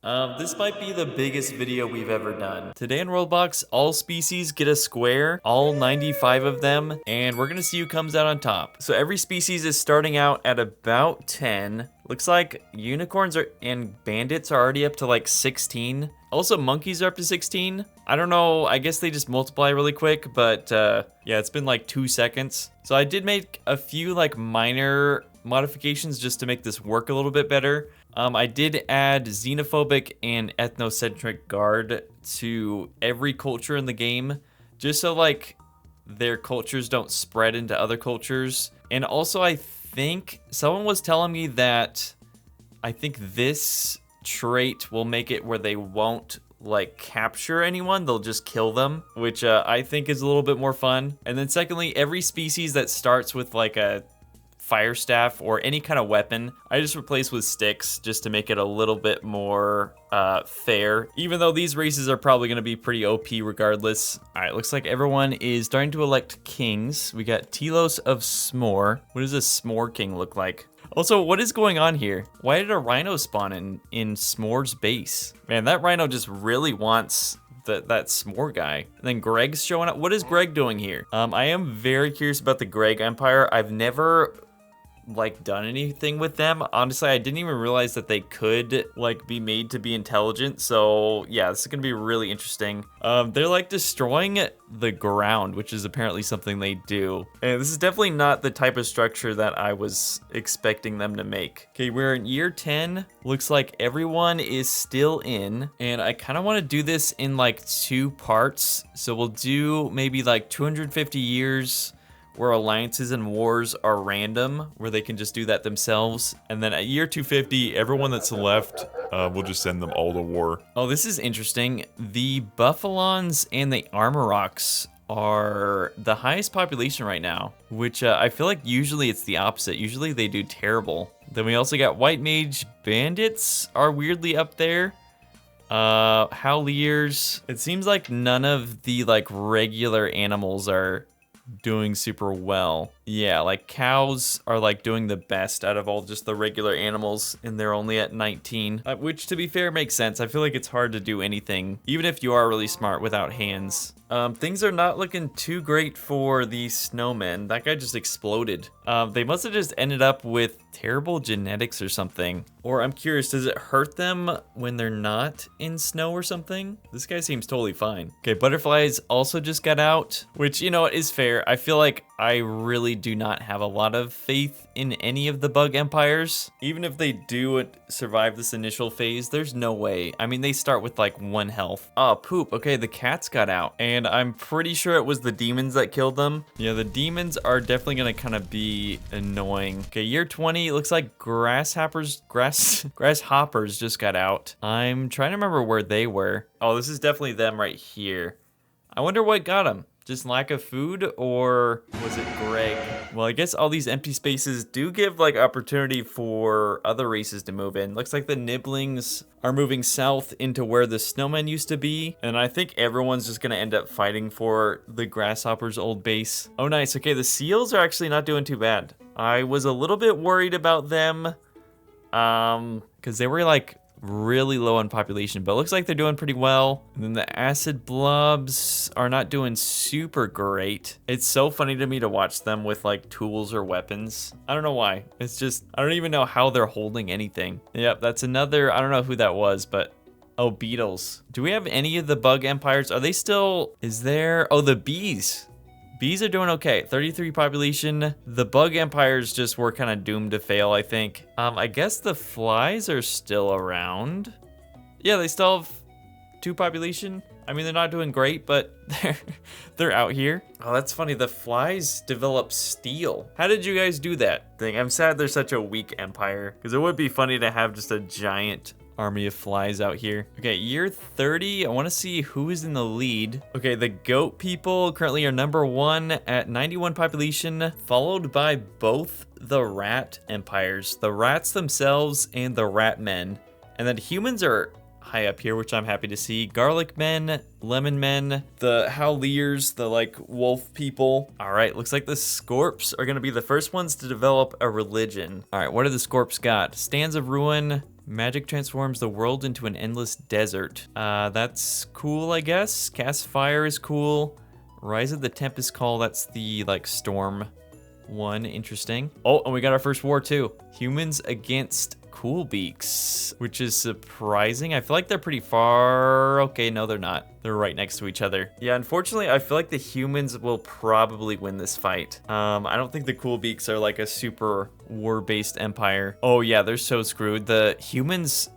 This might be the biggest video we've ever done. Today in Worldbox, all species get a square, all 95 of them, and we're gonna see who comes out on top. So every species is starting out at about 10. Looks like unicorns and bandits are already up to like 16. Also, monkeys are up to 16. I don't know, I guess they just multiply really quick, but yeah, it's been like 2 seconds. So I did make a few like minor modifications just to make this work a little bit better. I did add xenophobic and ethnocentric guard to every culture in the game, just so like their cultures don't spread into other cultures. And also I think someone was telling me that I think this trait will make it where they won't like capture anyone, they'll just kill them, which I think is a little bit more fun. And then secondly, every species that starts with like a fire staff or any kind of weapon, I just replace with sticks just to make it a little bit more fair, even though these races are probably going to be pretty OP regardless. All right, looks like everyone is starting to elect kings. We got Telos of S'more. What does a S'more king look like? Also, what is going on here? Why did a rhino spawn in S'more's base? Man, that rhino just really wants that S'more guy. And then Greg's showing up. What is Greg doing here? I am very curious about the Greg Empire. I've never like done anything with them. Honestly, I didn't even realize that they could like be made to be intelligent. So yeah, this is gonna be really interesting. They're like destroying the ground, which is apparently something they do. And this is definitely not the type of structure that I was expecting them to make. Okay, we're in year 10. Looks like everyone is still in, and I kind of want to do this in like 2 parts. So we'll do maybe like 250 years where alliances and wars are random, where they can just do that themselves. And then at year 250, everyone that's left, we'll just send them all to war. Oh, this is interesting. The Buffalons and the Armoroks are the highest population right now, which I feel like usually it's the opposite. Usually they do terrible. Then we also got White Mage Bandits are weirdly up there. Howliers. It seems like none of the like regular animals are doing super well. Yeah, like cows are like doing the best out of all just the regular animals, and they're only at 19, which to be fair makes sense. I feel like it's hard to do anything, even if you are really smart, without hands. Things are not looking too great for the snowmen. That guy just exploded. They must have just ended up with terrible genetics or something. Or I'm curious, does it hurt them when they're not in snow or something? This guy seems totally fine. Okay, butterflies also just got out, which, you know, is fair. I feel like I really do not have a lot of faith in any of the bug empires. Even if they do survive this initial phase, there's no way. I mean, they start with like 1 health. Oh, poop. Okay, the cats got out, and I'm pretty sure it was the demons that killed them. Yeah, the demons are definitely gonna kind of be annoying. Okay, year 20, it looks like grasshoppers just got out. I'm trying to remember where they were. Oh, this is definitely them right here. I wonder what got them. Just lack of food, or was it Greg? Well, I guess all these empty spaces do give like opportunity for other races to move in. Looks like the Nibblings are moving south into where the snowmen used to be. And I think everyone's just gonna end up fighting for the grasshoppers' old base. Oh, nice. Okay, the seals are actually not doing too bad. I was a little bit worried about them because they were like really low on population, but it looks like they're doing pretty well. And then the acid blobs are not doing super great. It's so funny to me to watch them with like tools or weapons. I don't know why. It's just, I don't even know how they're holding anything. Yep, that's another, I don't know who that was, but oh, beetles. Do we have any of the bug empires? Are they still, is there, oh, the bees. Bees are doing okay. 33 population. The bug empires just were kind of doomed to fail, I think. I guess the flies are still around. Yeah, they still have 2 population. I mean, they're not doing great, but they're out here. Oh, that's funny. The flies develop steel. How did you guys do that thing? I'm sad they're such a weak empire, because it would be funny to have just a giant army of flies out here. Okay, year 30, I want to see who is in the lead. Okay, the goat people currently are number 1 at 91 population, followed by both the rat empires, the rats themselves and the rat men. And then humans are high up here, which I'm happy to see. Garlic men, lemon men, the howliers, the like wolf people. All right, looks like the scorps are gonna be the first ones to develop a religion. All right, what do the scorps got? Stands of ruin, Magic transforms the world into an endless desert. That's cool, I guess. Cast Fire is cool. Rise of the Tempest Call, that's the, like, storm one. Interesting. Oh, and we got our first war, too. Humans against Coolbeaks, which is surprising. I feel like they're pretty far. Okay, no, they're not. They're right next to each other. Yeah, unfortunately, I feel like the humans will probably win this fight. I don't think the Coolbeaks are like a super war-based empire. Oh yeah, they're so screwed. The humans,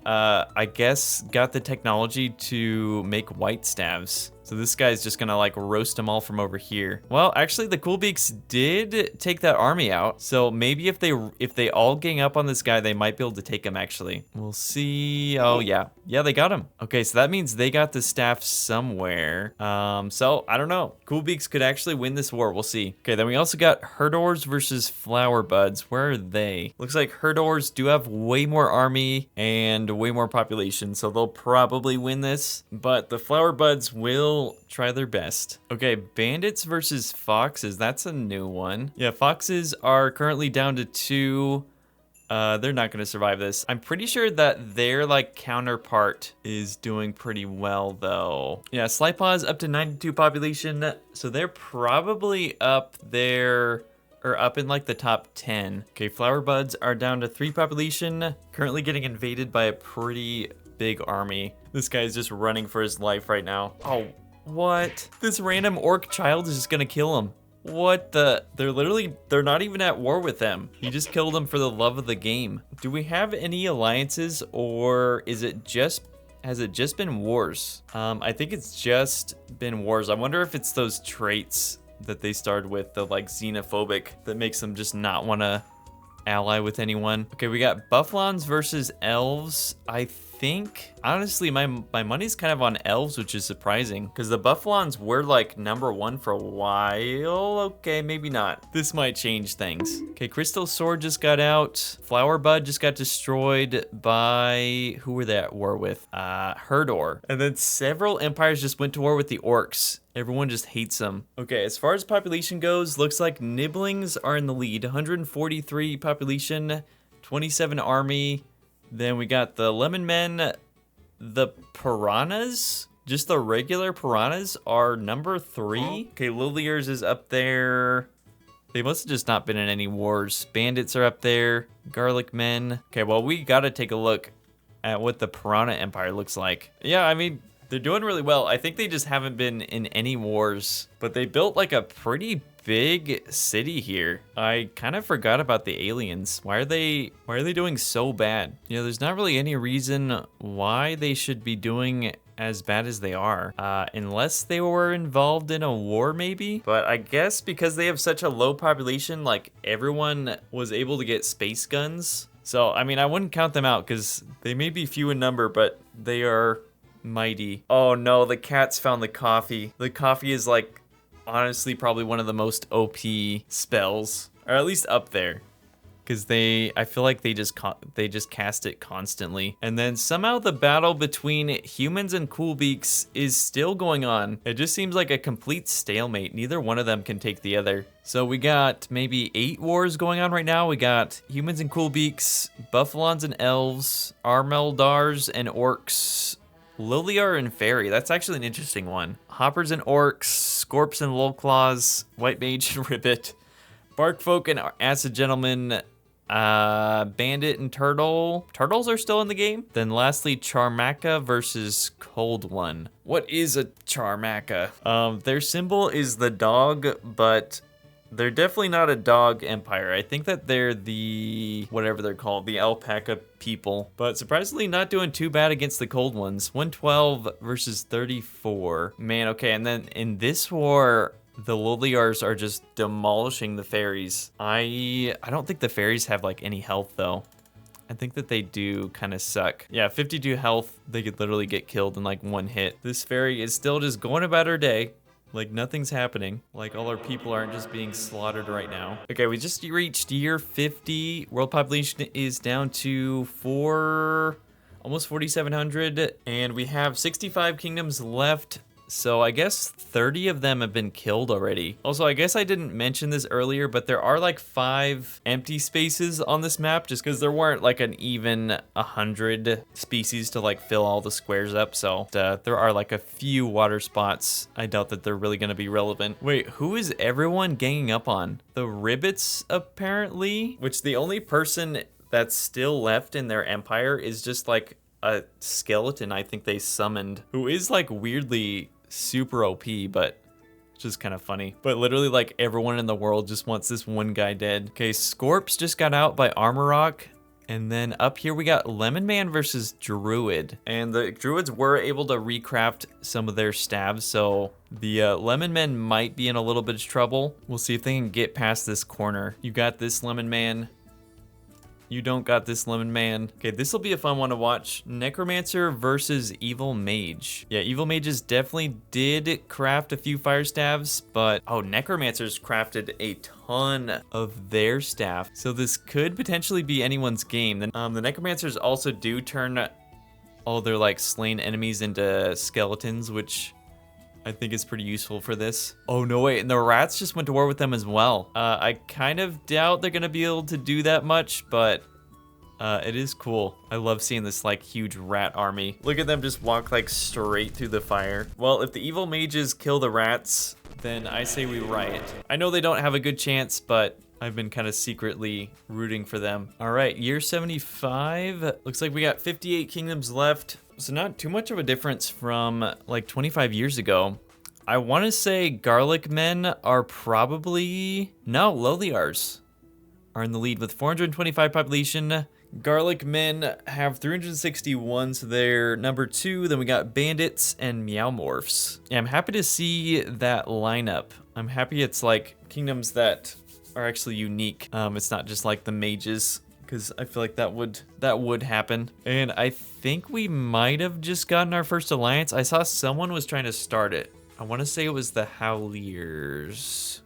I guess, got the technology to make white staves. So this guy's just gonna like roast them all from over here. Well, actually the Coolbeaks did take that army out. So maybe if they all gang up on this guy, they might be able to take him actually. We'll see. Oh yeah. Yeah, they got him. Okay, so that means they got the staff somewhere. So I don't know. Coolbeaks could actually win this war. We'll see. Okay, then we also got Herdors versus Flower Buds. Where are they? Looks like Herdors do have way more army and way more population, so they'll probably win this. But the Flower Buds will try their best. Okay, bandits versus foxes. That's a new one. Yeah, foxes are currently down to 2. They're not going to survive this. I'm pretty sure that their like counterpart is doing pretty well though. Yeah, Slypaw's up to 92 population, so they're probably up there or up in like the top 10. Okay, Flower Buds are down to 3 population, currently getting invaded by a pretty big army. This guy is just running for his life right now. Oh, what? This random orc child is just gonna kill him. What the? They're not even at war with them. He just killed them for the love of the game. Do we have any alliances, or has it just been wars? I think it's just been wars. I wonder if it's those traits that they started with, the like xenophobic, that makes them just not want to ally with anyone. Okay, we got Bufflons versus elves. I think honestly my money's kind of on elves, which is surprising because the Bufflons were like #1 for a while. Okay, maybe not. This might change things. Okay, Crystal Sword just got out. Flower Bud just got destroyed by, who were they at war with? Herdor. And then several empires just went to war with the orcs. Everyone just hates them. Okay, as far as population goes, looks like Nibblings are in the lead. 143 population, 27 army. Then we got the Lemon Men. The Piranhas, just the regular Piranhas, are #3. Okay, Liliers is up there. They must have just not been in any wars. Bandits are up there. Garlic Men. Okay, well, we gotta take a look at what the Piranha Empire looks like. Yeah, I mean, they're doing really well. I think they just haven't been in any wars, but they built like a pretty big city here. I kind of forgot about the aliens. Why are they doing so bad? You know, there's not really any reason why they should be doing as bad as they are, unless they were involved in a war maybe. But I guess because they have such a low population, like everyone was able to get space guns. So, I mean, I wouldn't count them out because they may be few in number, but they are mighty. Oh no, the cats found the coffee. The coffee is like honestly probably one of the most OP spells, or at least up there, because I feel like they just cast it constantly. And then somehow the battle between humans and Coolbeaks is still going on. It just seems like a complete stalemate. Neither one of them can take the other. So we got maybe 8 wars going on right now. We got humans and Coolbeaks, Buffalons and elves, Armeldars and orcs, Liliar and Fairy. That's actually an interesting one. Hoppers and orcs, Scorps and Lolclaws, White Mage and Ribbit, Barkfolk and Acid Gentleman, Bandit and Turtle. Turtles are still in the game. Then lastly, Charmaka versus Cold One. What is a Charmaka? Their symbol is the dog, but they're definitely not a dog empire. I think that they're the, whatever they're called, the alpaca people. But surprisingly not doing too bad against the cold ones. 112 versus 34. Man, okay, and then in this war, the Liliars are just demolishing the fairies. I don't think the fairies have like any health though. I think that they do kind of suck. Yeah, 52 health. They could literally get killed in like 1 hit. This fairy is still just going about her day. Like nothing's happening. Like all our people aren't just being slaughtered right now. Okay, we just reached year 50. World population is down to almost 4,700. And we have 65 kingdoms left. So I guess 30 of them have been killed already. Also, I guess I didn't mention this earlier, but there are like 5 empty spaces on this map just because there weren't like an even 100 species to like fill all the squares up. So there are like a few water spots. I doubt that they're really going to be relevant. Wait, who is everyone ganging up on? The Ribbits, apparently, which the only person that's still left in their empire is just like a skeleton I think they summoned, who is like weirdly super OP, but just kind of funny. But literally like everyone in the world just wants this one guy dead. Okay, Scorps just got out by Armor Rock. And then up here we got Lemon Man versus Druid. And the Druids were able to recraft some of their stabs, so the Lemon Men might be in a little bit of trouble. We'll see if they can get past this corner. You got this, Lemon Man. You don't got this, Lemon Man. Okay, this will be a fun one to watch. Necromancer versus Evil Mage. Yeah, Evil Mages definitely did craft a few fire staves, but oh, Necromancers crafted a ton of their staff. So this could potentially be anyone's game. The Necromancers also do turn all their like slain enemies into skeletons, which I think is pretty useful for this. Oh no, wait, and the rats just went to war with them as well. I kind of doubt they're gonna be able to do that much, but it is cool. I love seeing this like huge rat army. Look at them just walk like straight through the fire. Well, if the evil mages kill the rats, then I say we riot. I know they don't have a good chance, but I've been kind of secretly rooting for them. All right, year 75. Looks like we got 58 kingdoms left. So not too much of a difference from like 25 years ago. I want to say Garlic Men are probably... No, Loliars are in the lead with 425 population. Garlic Men have 361, so they're number 2. Then we got Bandits and Meowmorphs. Yeah, I'm happy to see that lineup. I'm happy it's like kingdoms that are actually unique. It's not just like the mages, because I feel like that would happen. And I think we might have just gotten our first alliance. I saw someone was trying to start it. I want to say it was the Howliers.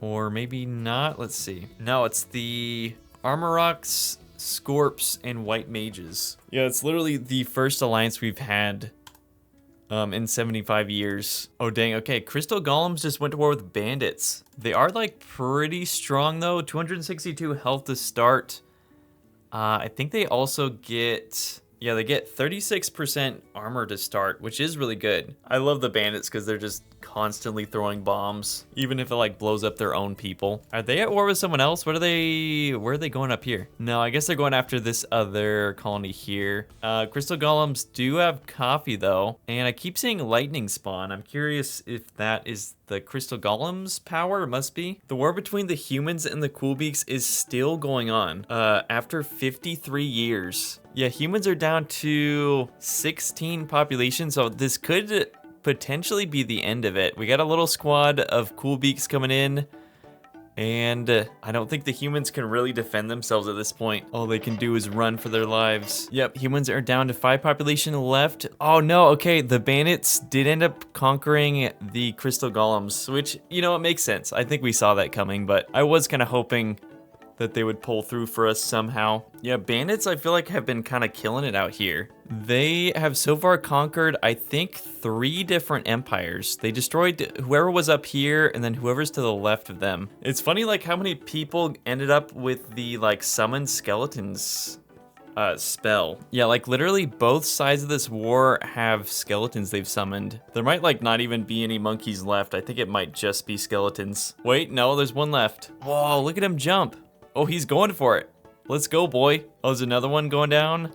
Or maybe not. Let's see. No, it's the Armoroks, Scorps, and White Mages. Yeah, it's literally the first alliance we've had in 75 years. Oh, dang. Okay, Crystal Golems just went to war with Bandits. They are, like, pretty strong, though. 262 health to start. I think they also get... Yeah, they get 36% armor to start, which is really good. I love the Bandits because they're just constantly throwing bombs, even if it like blows up their own people. Are they at war with someone else? Where are they going up here? No, I guess they're going after this other colony here. Crystal Golems do have coffee though, and I keep seeing lightning spawn. I'm curious if that is the Crystal Golems power. It must be. The war between the humans and the Coolbeaks is still going on after 53 years. Yeah, humans are down to 16 population, so this could potentially be the end of it. We got a little squad of Coolbeaks coming in, and I don't think the humans can really defend themselves at this point. All they can do is run for their lives. Yep, humans are down to 5 population left. Oh no, okay, the bandits did end up conquering the Crystal Golems, which, you know, it makes sense. I think we saw that coming, but I was kind of hoping that they would pull through for us somehow. Yeah, bandits I feel like have been kind of killing it out here. They have so far conquered, I think, 3 different empires. They destroyed whoever was up here and then whoever's to the left of them. It's funny like how many people ended up with the like summon skeletons spell. Yeah, like literally both sides of this war have skeletons they've summoned. There might like not even be any monkeys left. I think it might just be skeletons. Wait, no, there's one left. Whoa, look at him jump. Oh, he's going for it. Let's go, boy. Oh, there's another one going down.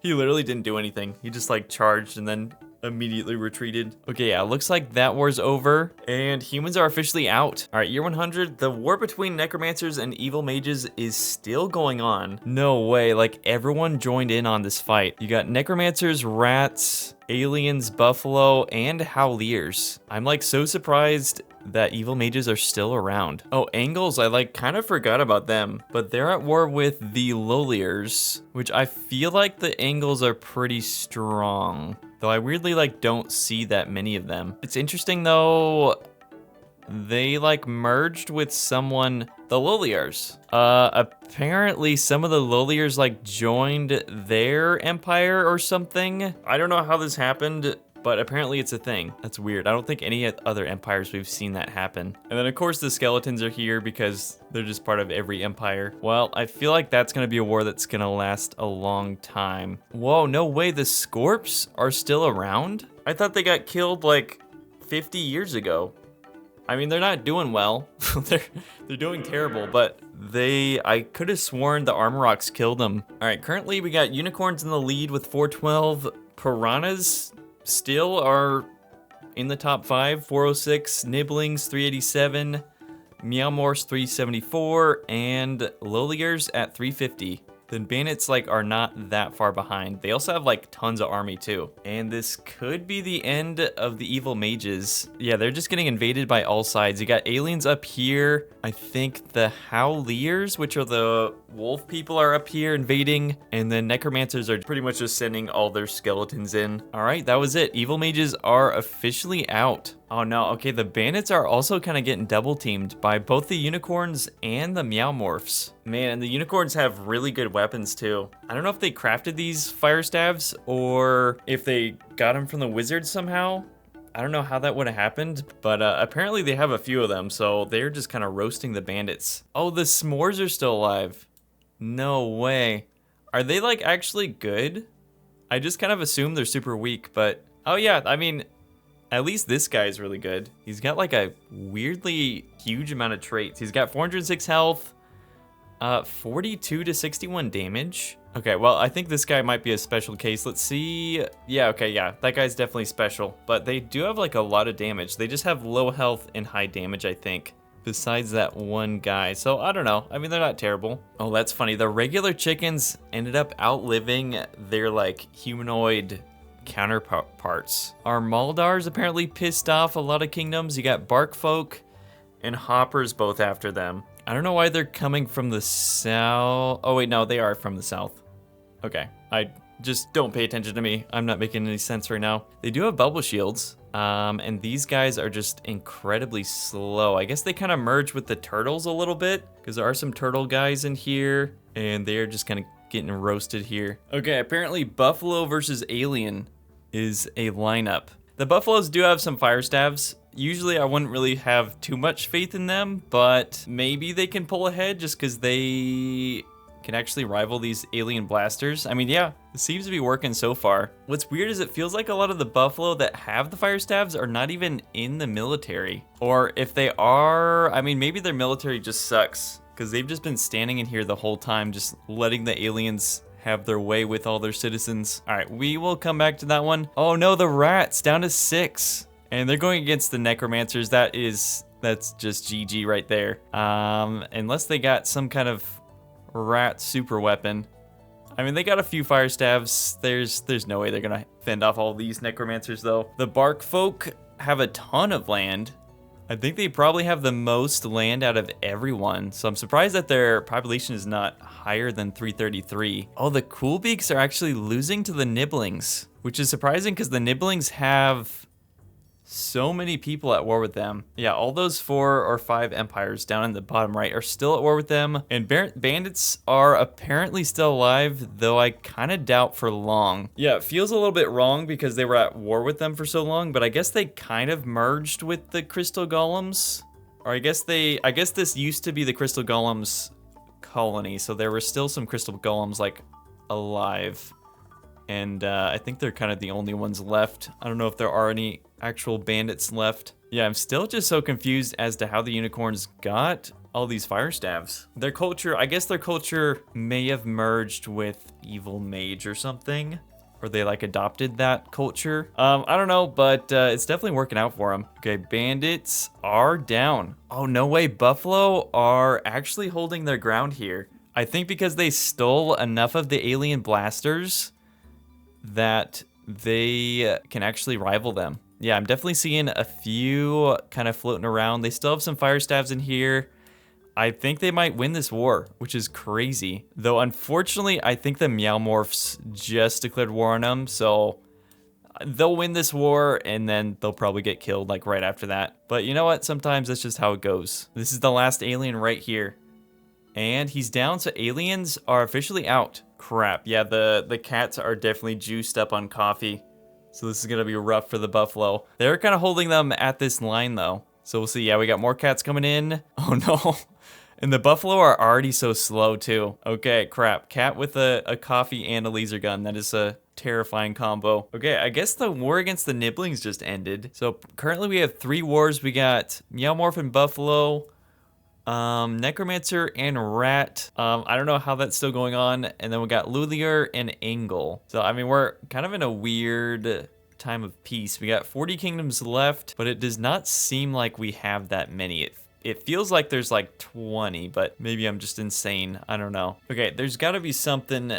He literally didn't do anything. He just like charged and then immediately retreated. Okay, yeah, looks like that war's over and humans are officially out. All right, year 100, the war between necromancers and evil mages is still going on. No way, like everyone joined in on this fight. You got necromancers, rats, aliens, buffalo, and howliers. I'm like so surprised that evil mages are still around. Oh, angles, I like kind of forgot about them, but they're at war with the loliers, which I feel like the angles are pretty strong, though I weirdly like don't see that many of them. It's interesting though, they like merged with someone, the loliers. Apparently some of the loliers like joined their empire or something. I don't know how this happened, but apparently it's a thing. That's weird. I don't think any other empires we've seen that happen. And then of course the skeletons are here because they're just part of every empire. Well, I feel like that's gonna be a war that's gonna last a long time. Whoa, no way, the Scorps are still around? I thought they got killed like 50 years ago. I mean, they're not doing well. they're doing terrible, but I could have sworn the Armor Rocks killed them. All right, currently we got Unicorns in the lead with 412. Piranhas still are in the top 5, 406. Nibblings, 387. Meowmorphs, 374. And Loliers at 350. Then bandits like are not that far behind. They also have like tons of army too. And this could be the end of the evil mages. Yeah, they're just getting invaded by all sides. You got aliens up here. I think the Howliers, which are the wolf people, are up here invading. And then necromancers are pretty much just sending all their skeletons in. All right, that was it. Evil mages are officially out. Oh no, okay, the bandits are also kind of getting double teamed by both the unicorns and the meowmorphs. Man, and the unicorns have really good weapons too. I don't know if they crafted these fire staves or if they got them from the wizards somehow. I don't know how that would have happened, but apparently they have a few of them, so they're just kind of roasting the bandits. Oh, the s'mores are still alive. No way. Are they like actually good? I just kind of assume they're super weak, but oh yeah, I mean, at least this guy is really good. He's got like a weirdly huge amount of traits. He's got 406 health, 42 to 61 damage. Okay, well, I think this guy might be a special case. Let's see. Yeah, okay, yeah, that guy's definitely special. But they do have like a lot of damage. They just have low health and high damage, I think, besides that one guy. So I don't know. I mean, they're not terrible. Oh, that's funny. The regular chickens ended up outliving their like humanoid counterparts. Our Maldars apparently pissed off a lot of kingdoms. You got Barkfolk and Hoppers both after them. I don't know why they're coming from the south. Oh wait, no, they are from the south. Okay, I just don't pay attention to me. I'm not making any sense right now. They do have bubble shields, and these guys are just incredibly slow. I guess they kind of merge with the turtles a little bit because there are some turtle guys in here, and they're just kind of getting roasted here. Okay, apparently Buffalo versus Alien is a lineup. The Buffaloes do have some fire staves. Usually I wouldn't really have too much faith in them, but maybe they can pull ahead just because they can actually rival these alien blasters. I mean, yeah, it seems to be working so far. What's weird is it feels like a lot of the Buffalo that have the fire staves are not even in the military. Or if they are, I mean, maybe their military just sucks because they've just been standing in here the whole time, just letting the aliens have their way with all their citizens. All right, we will come back to that one. Oh no, the rats down to 6. And they're going against the necromancers. That's just GG right there. Unless they got some kind of rat super weapon. I mean, they got a few fire staves. There's no way they're gonna fend off all these necromancers though. The bark folk have a ton of land. I think they probably have the most land out of everyone. So I'm surprised that their population is not higher than 333. Oh, the Coolbeaks are actually losing to the Nibblings, which is surprising because the Nibblings have so many people at war with them. Yeah, all those 4 or 5 empires down in the bottom right are still at war with them. And bandits are apparently still alive, though I kind of doubt for long. Yeah, it feels a little bit wrong because they were at war with them for so long, but I guess they kind of merged with the crystal golems. Or I guess this used to be the crystal golems colony, so there were still some crystal golems like alive. And I think they're kind of the only ones left. I don't know if there are any actual bandits left. Yeah, I'm still just so confused as to how the unicorns got all these fire staves. Their culture, I guess their culture may have merged with evil mage or something. Or they like adopted that culture. I don't know, but it's definitely working out for them. Okay, bandits are down. Oh, no way, Buffalo are actually holding their ground here. I think because they stole enough of the alien blasters that they can actually rival them. Yeah, I'm definitely seeing a few kind of floating around. They still have some fire staves in here. I think they might win this war, which is crazy. Though, unfortunately, I think the Meowmorphs just declared war on them, so they'll win this war, and then they'll probably get killed, like, right after that. But you know what? Sometimes that's just how it goes. This is the last alien right here. And he's down, so aliens are officially out. Crap, yeah, the cats are definitely juiced up on coffee. So this is gonna be rough for the buffalo. They're kind of holding them at this line though. So we'll see. Yeah, we got more cats coming in. Oh no. And the buffalo are already so slow too. Okay, crap. Cat with a coffee and a laser gun. That is a terrifying combo. Okay, I guess the war against the nibblings just ended. So currently we have 3 wars. We got Meowmorph and Buffalo, Necromancer and Rat. I don't know how that's still going on. And then we got Lulier and Angle. So I mean, we're kind of in a weird time of peace. We got 40 kingdoms left, but it does not seem like we have that many. It feels like there's like 20, but maybe I'm just insane. I don't know. Okay, there's got to be something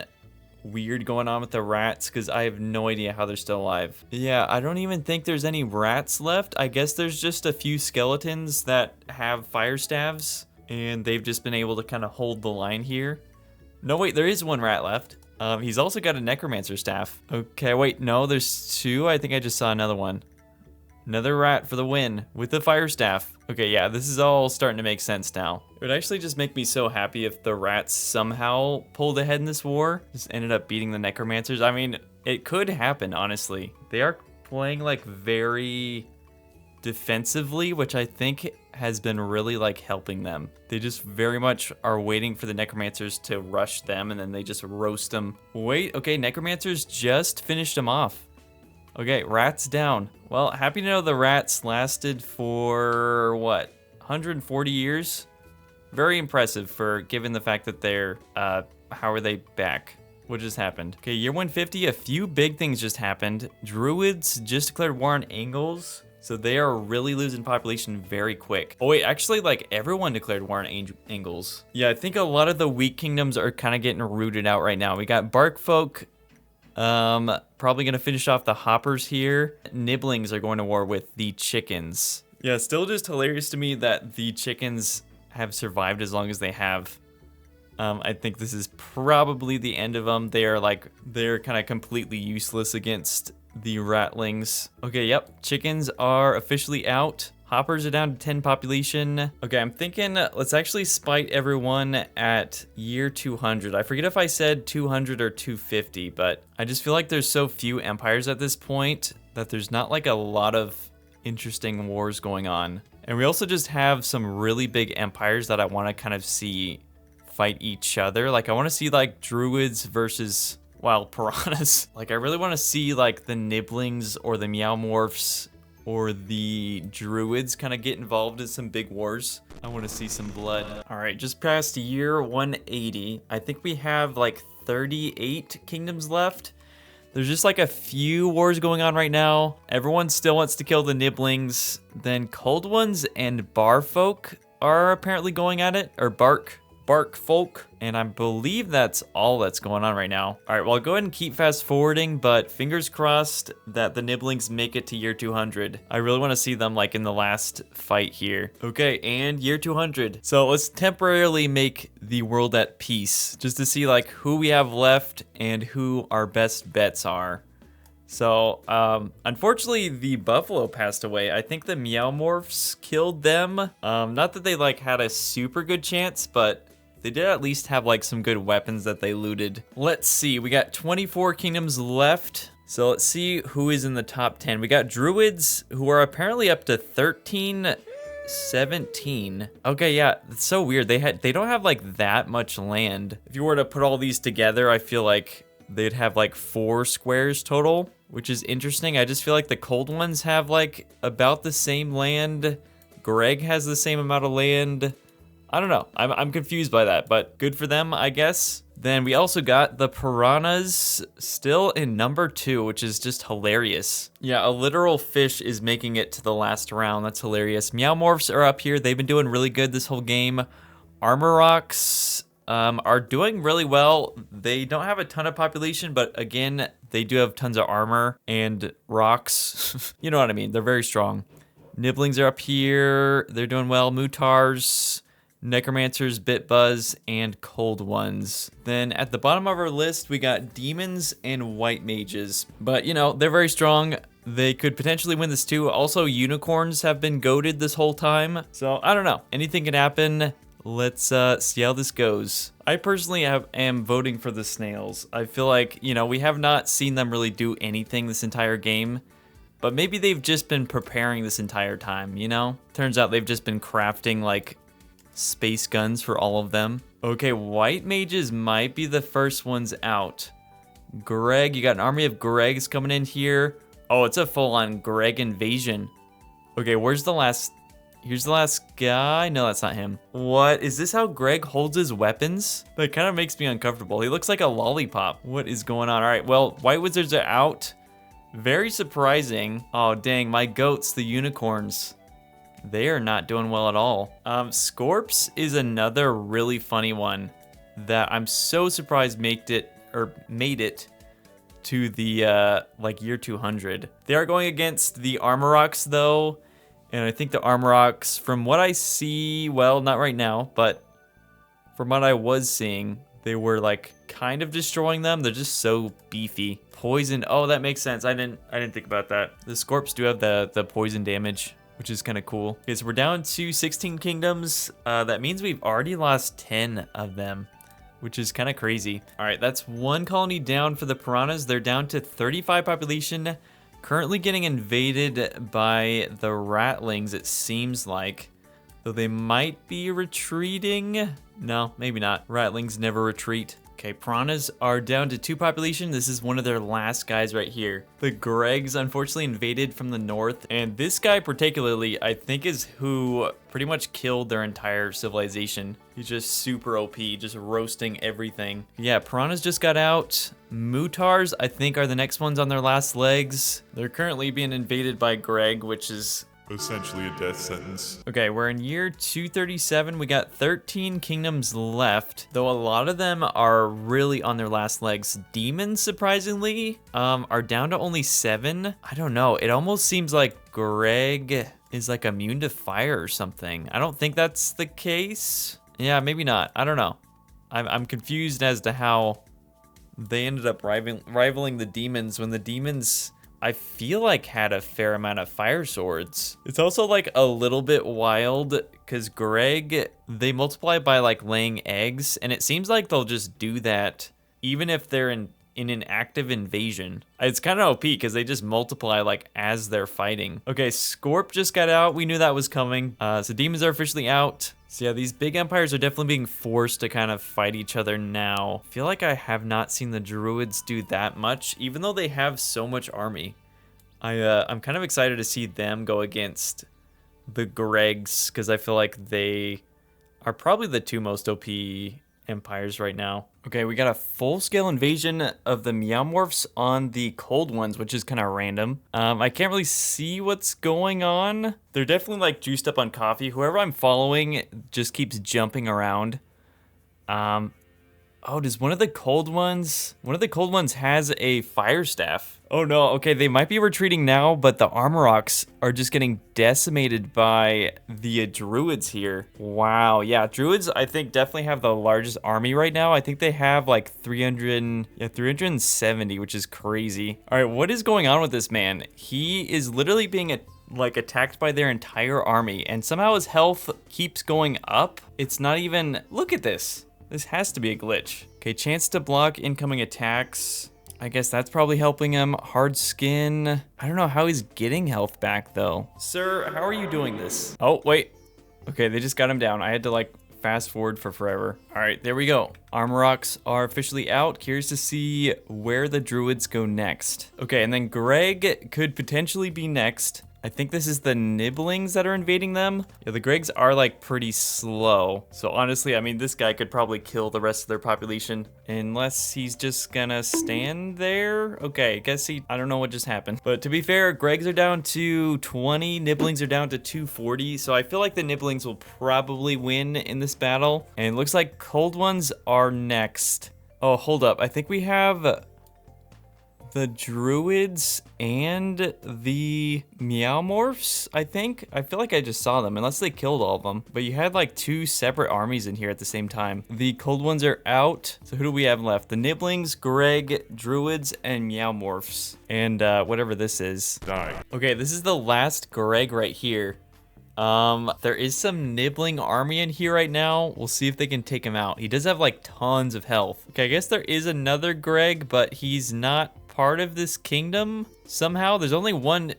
weird going on with the rats because I have no idea how they're still alive. Yeah, I don't even think there's any rats left. I guess there's just a few skeletons that have fire staves and they've just been able to kind of hold the line here. No, wait, there is 1 rat left. He's also got a necromancer staff. Okay, wait, no, there's 2. I think I just saw another one. Another rat for the win with the fire staff. Okay, yeah, this is all starting to make sense now. It would actually just make me so happy if the rats somehow pulled ahead in this war. Just ended up beating the necromancers. I mean, it could happen, honestly. They are playing like very defensively, which I think has been really like helping them. They just very much are waiting for the necromancers to rush them and then they just roast them. Wait, okay, necromancers just finished them off. Okay, rats down. Well, happy to know the rats lasted for, what, 140 years? Very impressive for given the fact that they're, how are they back? What just happened? Okay, year 150, a few big things just happened. Druids just declared war on Angles, so they are really losing population very quick. Oh wait, actually like everyone declared war on Angles. Yeah, I think a lot of the weak kingdoms are kind of getting rooted out right now. We got Barkfolk, probably gonna finish off the hoppers here. Nibblings are going to war with the chickens. Yeah, still just hilarious to me that the chickens have survived as long as they have. I think this is probably the end of them. They're kind of completely useless against the ratlings. Okay, yep, chickens are officially out. Hoppers are down to 10 population. Okay, I'm thinking let's actually spite everyone at year 200. I forget if I said 200 or 250, but I just feel like there's so few empires at this point that there's not like a lot of interesting wars going on. And we also just have some really big empires that I want to kind of see fight each other. Like I want to see like druids versus wild piranhas. Like I really want to see like the nibblings or the meowmorphs or the druids kind of get involved in some big wars. I want to see some blood. All right, just past year 180. I think we have like 38 kingdoms left. There's just like a few wars going on right now. Everyone still wants to kill the nibblings. Then cold ones and barfolk are apparently going at it, or bark folk, and I believe that's all that's going on right now. All right, well, I'll go ahead and keep fast forwarding, but fingers crossed that the nibblings make it to year 200. I really want to see them like in the last fight here. Okay, and year 200. So let's temporarily make the world at peace just to see like who we have left and who our best bets are. So, unfortunately, the buffalo passed away. I think the meowmorphs killed them. Not that they like had a super good chance, but they did at least have like some good weapons that they looted. Let's see, we got 24 kingdoms left. So let's see who is in the top 10. We got druids who are apparently up to 13, 17. Okay, yeah, it's so weird. They don't have like that much land. If you were to put all these together, I feel like they'd have like 4 squares total, which is interesting. I just feel like the cold ones have like about the same land. Greg has the same amount of land. I don't know. I'm confused by that, but good for them, I guess. Then we also got the piranhas still in number 2, which is just hilarious. Yeah, a literal fish is making it to the last round. That's hilarious. Meowmorphs are up here. They've been doing really good this whole game. Armor rocks are doing really well. They don't have a ton of population, but again, they do have tons of armor and rocks. You know what I mean? They're very strong. Nibblings are up here. They're doing well. Mutars, necromancers, bitbuzz, and cold ones. Then at the bottom of our list, we got demons and white mages. But, you know, they're very strong. They could potentially win this too. Also, unicorns have been goated this whole time. So, I don't know. Anything can happen. Let's see how this goes. I personally am voting for the snails. I feel like, you know, we have not seen them really do anything this entire game, but maybe they've just been preparing this entire time, you know? Turns out they've just been crafting, like, space guns for all of them. Okay, white mages might be the first ones out. Greg, you got an army of Gregs coming in here. Oh, it's a full-on Greg invasion. Okay, where's the last... Here's the last guy. No, that's not him. What? Is this how Greg holds his weapons? That kind of makes me uncomfortable. He looks like a lollipop. What is going on? All right, well, white wizards are out. Very surprising. Oh, dang, my goats, the unicorns. They are not doing well at all. Scorps is another really funny one that I'm so surprised made it to the like year 200. They are going against the Armoroks though, and I think the Armoroks, from what I see, well, not right now, but from what I was seeing, they were like kind of destroying them. They're just so beefy. Poison. Oh, that makes sense. I didn't think about that. The Scorps do have the poison damage, which is kind of cool. Okay, so we're down to 16 kingdoms. That means we've already lost 10 of them, which is kind of crazy. All right, that's one colony down for the piranhas. They're down to 35 population, currently getting invaded by the ratlings, it seems like. Though they might be retreating. No, maybe not. Ratlings never retreat. Okay, piranhas are down to 2 population. This is one of their last guys right here. The Gregs unfortunately invaded from the north, and this guy particularly, I think, is who pretty much killed their entire civilization. He's just super OP, just roasting everything. Yeah, piranhas just got out. Mutars, I think, are the next ones on their last legs. They're currently being invaded by Greg, which is essentially a death sentence. Okay, we're in year 237. We got 13 kingdoms left, though a lot of them are really on their last legs. Demons, surprisingly, are down to only 7. I don't know. It almost seems like Greg is like immune to fire or something. I don't think that's the case. Yeah, maybe not. I don't know. I'm confused as to how they ended up rivaling the demons when the demons, I feel like, had a fair amount of fire swords. It's also like a little bit wild because Greg, they multiply by like laying eggs, and it seems like they'll just do that even if they're in an active invasion. It's kind of OP because they just multiply like as they're fighting. Okay, Scorp just got out. We knew that was coming. So demons are officially out. So yeah, these big empires are definitely being forced to kind of fight each other now. I feel like I have not seen the Druids do that much, even though they have so much army. I'm kind of excited to see them go against the Gregs because I feel like they are probably the 2 most OP empires right now. Okay, we got a full-scale invasion of the Meowmorphs on the cold ones, which is kind of random. I can't really see what's going on. They're definitely like juiced up on coffee. Whoever I'm following just keeps jumping around. Oh, does one of the cold ones has a fire staff? Oh no, okay, they might be retreating now, but the Armoroks are just getting decimated by the Druids here. Wow, yeah, Druids, I think, definitely have the largest army right now. I think they have like 370, which is crazy. All right, what is going on with this man? He is literally being attacked by their entire army, and somehow his health keeps going up. It's not even, look at this. This has to be a glitch. Okay, chance to block incoming attacks. I guess that's probably helping him. Hard skin. I don't know how he's getting health back though. Sir, how are you doing this? Oh, wait. Okay, they just got him down. I had to like fast forward for forever. All right, there we go. Armoroks are officially out. Curious to see where the Druids go next. Okay, and then Greg could potentially be next. I think this is the Nibblings that are invading them. Yeah, the Gregs are like pretty slow. So honestly, I mean, this guy could probably kill the rest of their population unless he's just gonna stand there. Okay, guess I don't know what just happened. But to be fair, Gregs are down to 20, Nibblings are down to 240. So I feel like the Nibblings will probably win in this battle. And it looks like Cold Ones are next. Oh, hold up. I think we have the Druids and the Meowmorphs, I think. I feel like I just saw them, unless they killed all of them. But you had like 2 separate armies in here at the same time. The Cold Ones are out. So who do we have left? The Nibblings, Greg, Druids, and Meowmorphs. And whatever this is. Die. Okay, this is the last Greg right here. There is some nibbling army in here right now. We'll see if they can take him out. He does have like tons of health. Okay, I guess there is another Greg, but he's not part of this kingdom somehow. There's only one.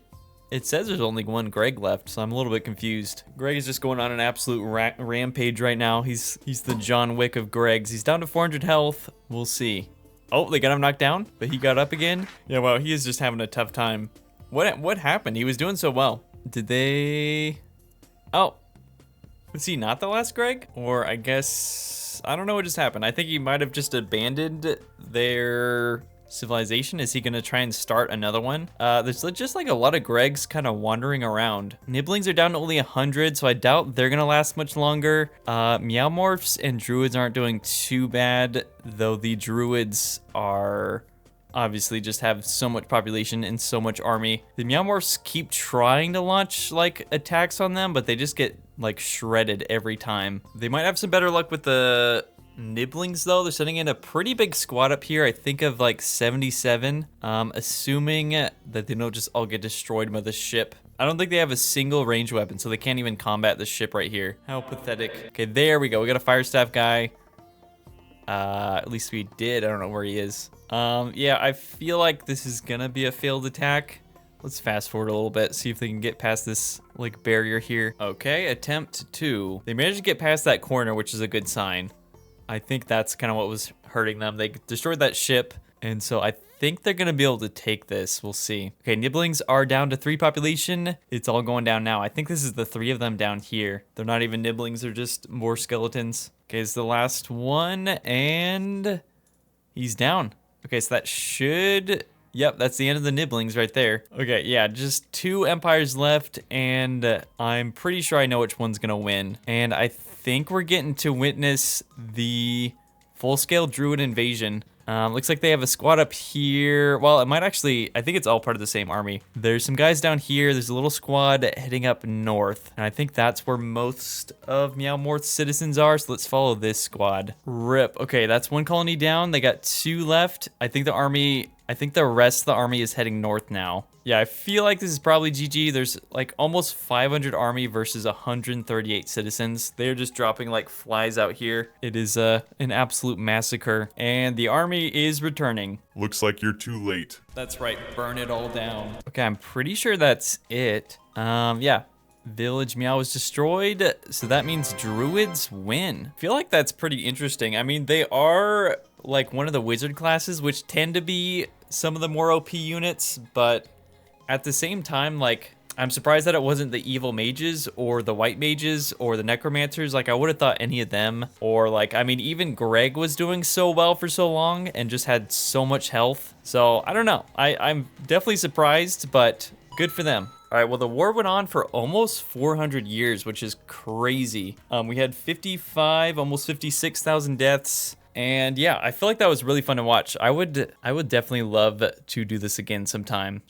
It says there's only one Greg left, so I'm a little bit confused. Greg is just going on an absolute rampage right now. He's the John Wick of Gregs. He's down to 400 health. We'll see. Oh, they got him knocked down, but he got up again. Yeah, well, he is just having a tough time. What happened? He was doing so well. Did they... Oh, was he not the last Greg? Or I guess, I don't know what just happened. I think he might have just abandoned their civilization. Is he gonna try and start another one? There's just like a lot of Gregs kind of wandering around. Nibblings are down to only 100, so I doubt they're gonna last much longer. Meowmorphs and Druids aren't doing too bad, though the Druids are... obviously just have so much population and so much army. The Meowmorphs keep trying to launch like attacks on them, but they just get like shredded every time. They might have some better luck with the Nibblings though. They're sending in a pretty big squad up here. I think of like 77, assuming that they don't just all get destroyed by the ship. I don't think they have a single ranged weapon, so they can't even combat the ship right here. How pathetic. Okay, there we go. We got a fire staff guy. At least we did. I don't know where he is. Yeah, I feel like this is gonna be a failed attack. Let's fast forward a little bit, see if they can get past this like barrier here. Okay, attempt 2. They managed to get past that corner, which is a good sign. I think that's kind of what was hurting them. They destroyed that ship, and so I think they're gonna be able to take this. We'll see. Okay, Nibblings are down to 3 population. It's all going down now. I think this is the 3 of them down here. They're not even Nibblings, they're just more skeletons. Okay, it's the last one, and he's down. Okay, so that should... Yep, that's the end of the Nibblings right there. Okay, yeah, just 2 empires left, and I'm pretty sure I know which one's gonna win. And I think we're getting to witness the full-scale Druid invasion. Looks like they have a squad up here. Well, it might actually, I think it's all part of the same army. There's some guys down here. There's a little squad heading up north. And I think that's where most of Meowmorth's citizens are. So let's follow this squad. Rip. Okay, that's 1 colony down. They got 2 left. I think the rest of the army is heading north now. Yeah, I feel like this is probably GG. There's like almost 500 army versus 138 citizens. They're just dropping like flies out here. It is an absolute massacre. And the army is returning. Looks like you're too late. That's right, burn it all down. Okay, I'm pretty sure that's it. Yeah. Village Meow was destroyed, so that means Druids win. I feel like that's pretty interesting. I mean, they are like one of the wizard classes, which tend to be some of the more OP units, but at the same time, like, I'm surprised that it wasn't the evil mages or the white mages or the necromancers. Like, I would have thought any of them, or like, I mean, even Greg was doing so well for so long and just had so much health. So I don't know. I'm definitely surprised, but good for them. All right, well, the war went on for almost 400 years, which is crazy. We had 55, almost 56,000 deaths. And yeah, I feel like that was really fun to watch. I would definitely love to do this again sometime.